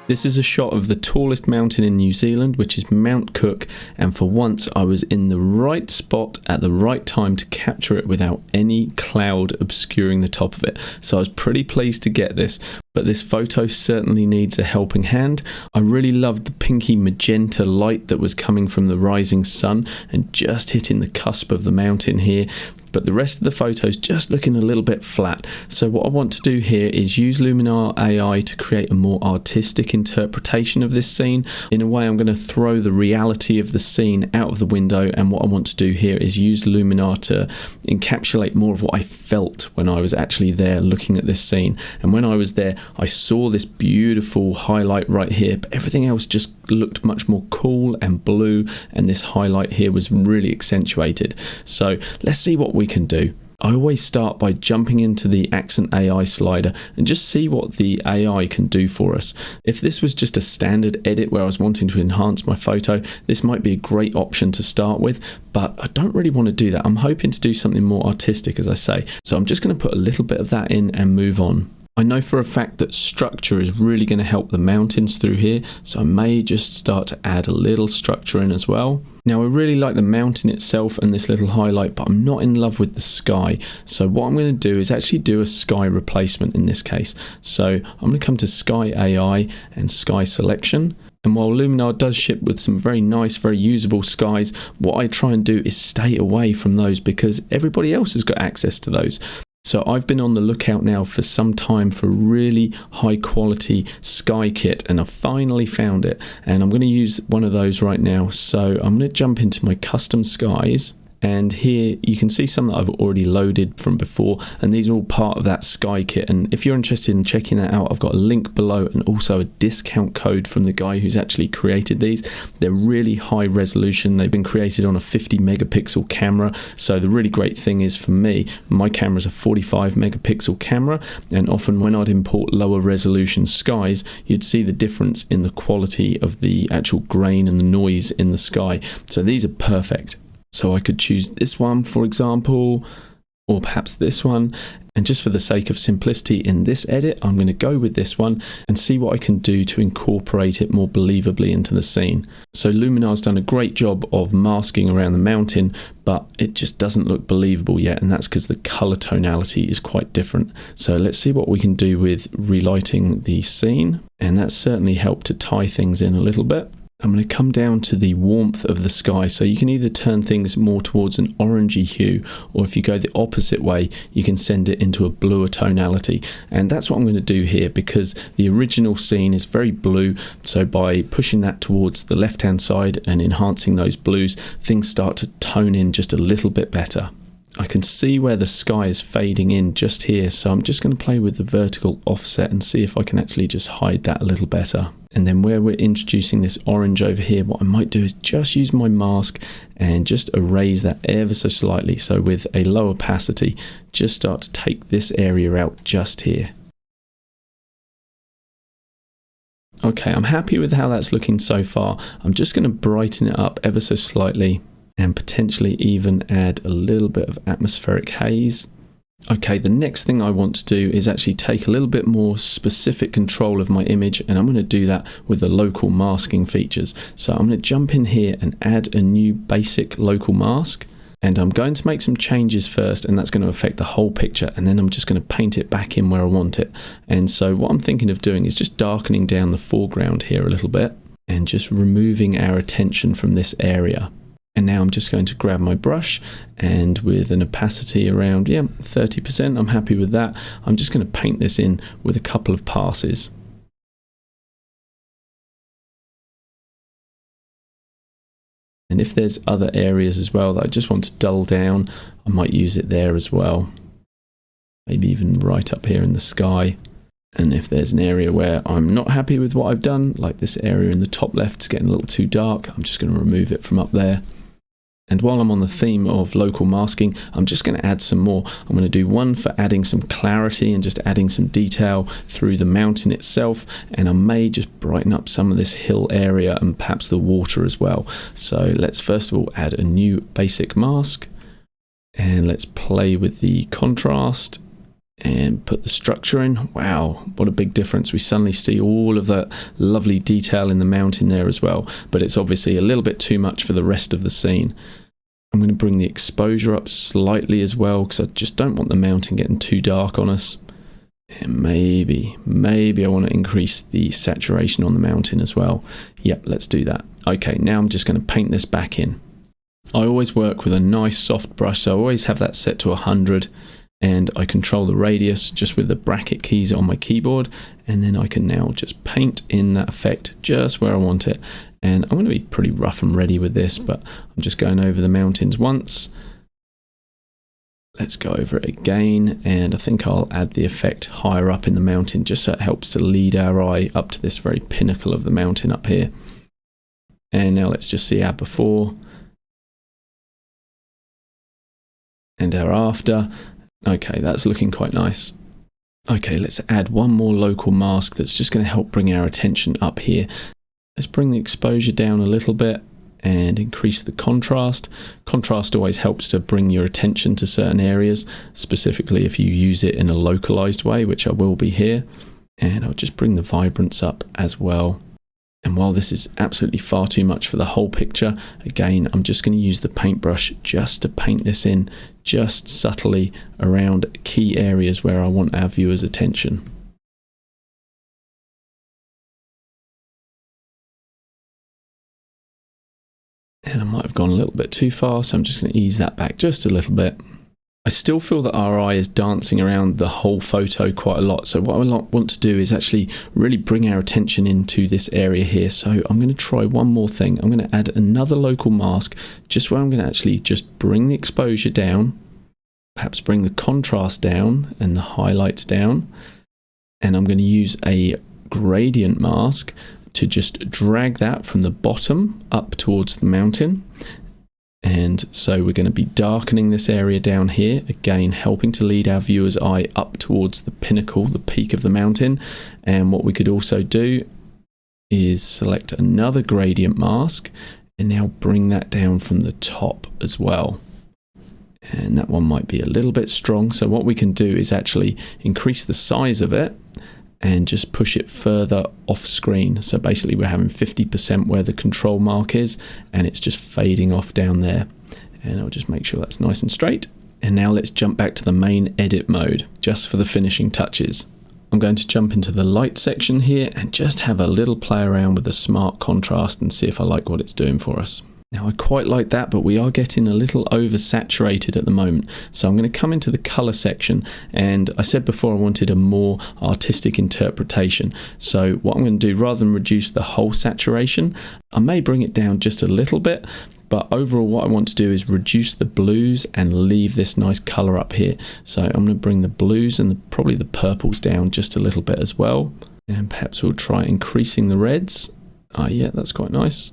This is a shot of the tallest mountain in New Zealand, which is Mount Cook, and for once I was in the right spot at the right time to capture it without any cloud obscuring the top of it. So I was pretty pleased to get this, but this photo certainly needs a helping hand. I really loved the pinky magenta light that was coming from the rising sun and just hitting the cusp of the mountain here. But the rest of the photos just looking a little bit flat. So what I want to do here is use Luminar AI to create a more artistic interpretation of this scene. In a way, I'm going to throw the reality of the scene out of the window, and what I want to do here is use Luminar to encapsulate more of what I felt when I was actually there looking at this scene. And when I was there, I saw this beautiful highlight right here, but everything else just looked much more cool and blue, and this highlight here was really accentuated. So let's see what we can do. I always start by jumping into the Accent AI slider and just see what the AI can do for us. If this was just a standard edit where I was wanting to enhance my photo, this might be a great option to start with, but I don't really want to do that. I'm hoping to do something more artistic, as I say. So I'm just going to put a little bit of that in and move on. I know for a fact that structure is really going to help the mountains through here, so I may just start to add a little structure in as well. Now I really like the mountain itself and this little highlight, but I'm not in love with the sky. So what I'm going to do is actually do a sky replacement in this case. So I'm going to come to Sky AI and Sky Selection. And while Luminar does ship with some very nice, very usable skies, what I try and do is stay away from those because everybody else has got access to those. So I've been on the lookout now for some time for a really high quality sky kit, and I've finally found it, and I'm going to use one of those right now. So I'm going to jump into my custom skies, and here you can see some that I've already loaded from before, and these are all part of that sky kit. And if you're interested in checking that out, I've got a link below and also a discount code from the guy who's actually created these. They're really high resolution. They've been created on a 50 megapixel camera. So the really great thing is, for me, my camera is a 45 megapixel camera, and often when I'd import lower resolution skies, you'd see the difference in the quality of the actual grain and the noise in the sky. So these are perfect. So I could choose this one, for example, or perhaps this one. And just for the sake of simplicity in this edit, I'm going to go with this one and see what I can do to incorporate it more believably into the scene. So Luminar's done a great job of masking around the mountain, but it just doesn't look believable yet. And that's because the color tonality is quite different. So let's see what we can do with relighting the scene. And that certainly helped to tie things in a little bit. I'm going to come down to the warmth of the sky, so you can either turn things more towards an orangey hue, or if you go the opposite way, you can send it into a bluer tonality. And that's what I'm going to do here, because the original scene is very blue, so by pushing that towards the left hand side and enhancing those blues, things start to tone in just a little bit better. I can see where the sky is fading in just here, so I'm just going to play with the vertical offset and see if I can actually just hide that a little better. And then where we're introducing this orange over here, what I might do is just use my mask and just erase that ever so slightly. So with a low opacity, just start to take this area out just here. Okay, I'm happy with how that's looking so far. I'm just going to brighten it up ever so slightly, and potentially even add a little bit of atmospheric haze. Okay, the next thing I want to do is actually take a little bit more specific control of my image, and I'm going to do that with the local masking features. So I'm going to jump in here and add a new basic local mask, and I'm going to make some changes first, and that's going to affect the whole picture, and then I'm just going to paint it back in where I want it. And so what I'm thinking of doing is just darkening down the foreground here a little bit and just removing our attention from this area. And now I'm just going to grab my brush, and with an opacity around 30%, I'm happy with that. I'm just going to paint this in with a couple of passes. And if there's other areas as well that I just want to dull down, I might use it there as well. Maybe even right up here in the sky. And if there's an area where I'm not happy with what I've done, like this area in the top left is getting a little too dark, I'm just going to remove it from up there. And while I'm on the theme of local masking, I'm just going to add some more. I'm going to do one for adding some clarity and just adding some detail through the mountain itself. And I may just brighten up some of this hill area and perhaps the water as well. So let's first of all add a new basic mask. And let's play with the contrast. and put the structure in. Wow, what a big difference. We suddenly see all of that lovely detail in the mountain there as well, but it's obviously a little bit too much for the rest of the scene. I'm going to bring the exposure up slightly as well, because I just don't want the mountain getting too dark on us. And maybe I want to increase the saturation on the mountain as well. Yep, let's do that. Okay, now I'm just going to paint this back in. I always work with a nice soft brush, so I always have that set to 100, and I control the radius just with the bracket keys on my keyboard, and then I can now just paint in that effect just where I want it. And I'm going to be pretty rough and ready with this, but I'm just going over the mountains once. Let's go over it again, and I think I'll add the effect higher up in the mountain just so it helps to lead our eye up to this very pinnacle of the mountain up here. And now let's just see our before and our after. Okay, that's looking quite nice. Okay, let's add one more local mask that's just going to help bring our attention up here. Let's bring the exposure down a little bit and increase the contrast. Contrast always helps to bring your attention to certain areas, specifically if you use it in a localized way, which I will be here. And I'll just bring the vibrance up as well. And while this is absolutely far too much for the whole picture, again, I'm just going to use the paintbrush just to paint this in just subtly around key areas where I want our viewers' attention. And I might have gone a little bit too far, so I'm just going to ease that back just a little bit. I still feel that our eye is dancing around the whole photo quite a lot. So what I want to do is actually really bring our attention into this area here. So I'm going to try one more thing. I'm going to add another local mask, just where I'm going to actually just bring the exposure down, perhaps bring the contrast down and the highlights down. And I'm going to use a gradient mask to just drag that from the bottom up towards the mountain. And so we're going to be darkening this area down here, again helping to lead our viewer's eye up towards the pinnacle, the peak of the mountain. And what we could also do is select another gradient mask and now bring that down from the top as well. And that one might be a little bit strong, so what we can do is actually increase the size of it and just push it further off screen. So basically we're having 50% where the control mark is, and it's just fading off down there. And I'll just make sure that's nice and straight. And now let's jump back to the main edit mode, just for the finishing touches. I'm going to jump into the light section here and just have a little play around with the smart contrast and see if I like what it's doing for us. Now I quite like that, but we are getting a little oversaturated at the moment. So I'm going to come into the color section, and I said before I wanted a more artistic interpretation. So what I'm going to do, rather than reduce the whole saturation, I may bring it down just a little bit, but overall what I want to do is reduce the blues and leave this nice color up here. So I'm going to bring the blues and probably the purples down just a little bit as well. And perhaps we'll try increasing the reds. Yeah, that's quite nice.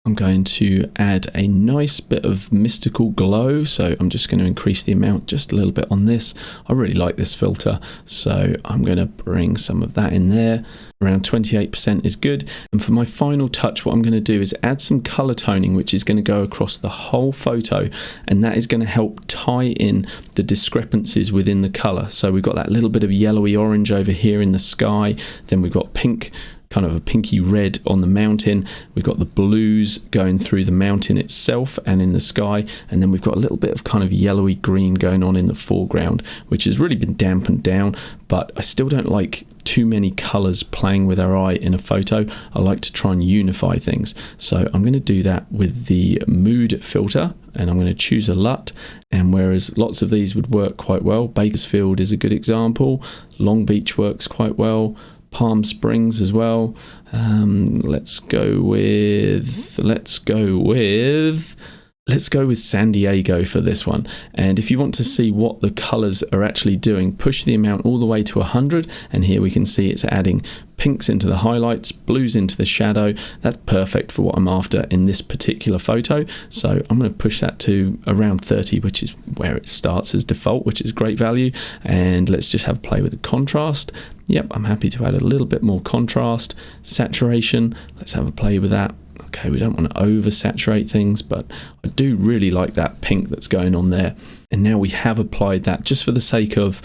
I'm going to add a nice bit of mystical glow, so I'm just going to increase the amount just a little bit on this. I really like this filter, so I'm going to bring some of that in there. Around 28% is good. And for my final touch, what I'm going to do is add some color toning, which is going to go across the whole photo, and that is going to help tie in the discrepancies within the color. So we've got that little bit of yellowy orange over here in the sky, then we've got pink, kind of a pinky red on the mountain. We've got the blues going through the mountain itself and in the sky, and then we've got a little bit of kind of yellowy green going on in the foreground, which has really been dampened down, but I still don't like too many colors playing with our eye in a photo. I like to try and unify things. So I'm going to do that with the mood filter, and I'm going to choose a LUT. And whereas lots of these would work quite well, Bakersfield is a good example, Long Beach works quite well, Palm Springs as well. Let's go with San Diego for this one. And if you want to see what the colors are actually doing, push the amount all the way to 100, and here we can see it's adding pinks into the highlights, blues into the shadow. That's perfect for what I'm after in this particular photo. So I'm going to push that to around 30, which is where it starts as default, which is great value. And let's just have a play with the contrast. Yep, I'm happy to add a little bit more contrast. Saturation, let's have a play with that. Okay, we don't want to oversaturate things, but I do really like that pink that's going on there. And now we have applied that just for the sake of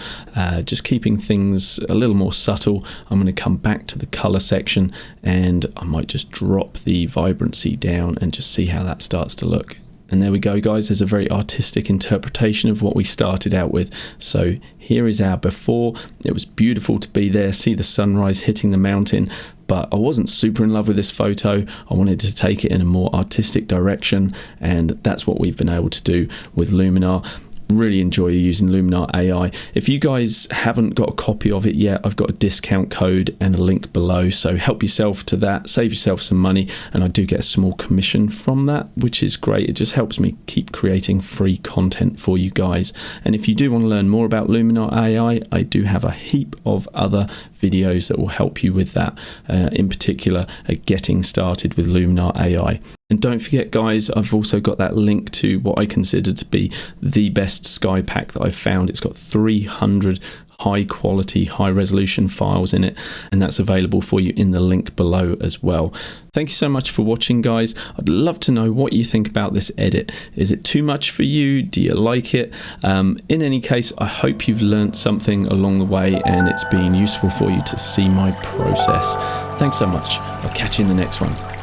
just keeping things a little more subtle. I'm going to come back to the color section and I might just drop the vibrancy down and just see how that starts to look. And there we go, guys. There's a very artistic interpretation of what we started out with. So here is our before. It was beautiful to be there, see the sunrise hitting the mountain, but I wasn't super in love with this photo. I wanted to take it in a more artistic direction, and that's what we've been able to do with Luminar. Really enjoy using Luminar AI. If you guys haven't got a copy of it yet, I've got a discount code and a link below, so help yourself to that, save yourself some money, and I do get a small commission from that, which is great. It just helps me keep creating free content for you guys. And if you do want to learn more about Luminar AI, I do have a heap of other videos that will help you with that, in particular getting started with Luminar AI. And don't forget, guys, I've also got that link to what I consider to be the best sky pack that I've found. It's got 300 high quality, high resolution files in it, and that's available for you in the link below as well. Thank you so much for watching, guys. I'd love to know what you think about this edit. Is it too much for you? Do you like it? In any case, I hope you've learned something along the way and it's been useful for you to see my process. Thanks so much. I'll catch you in the next one.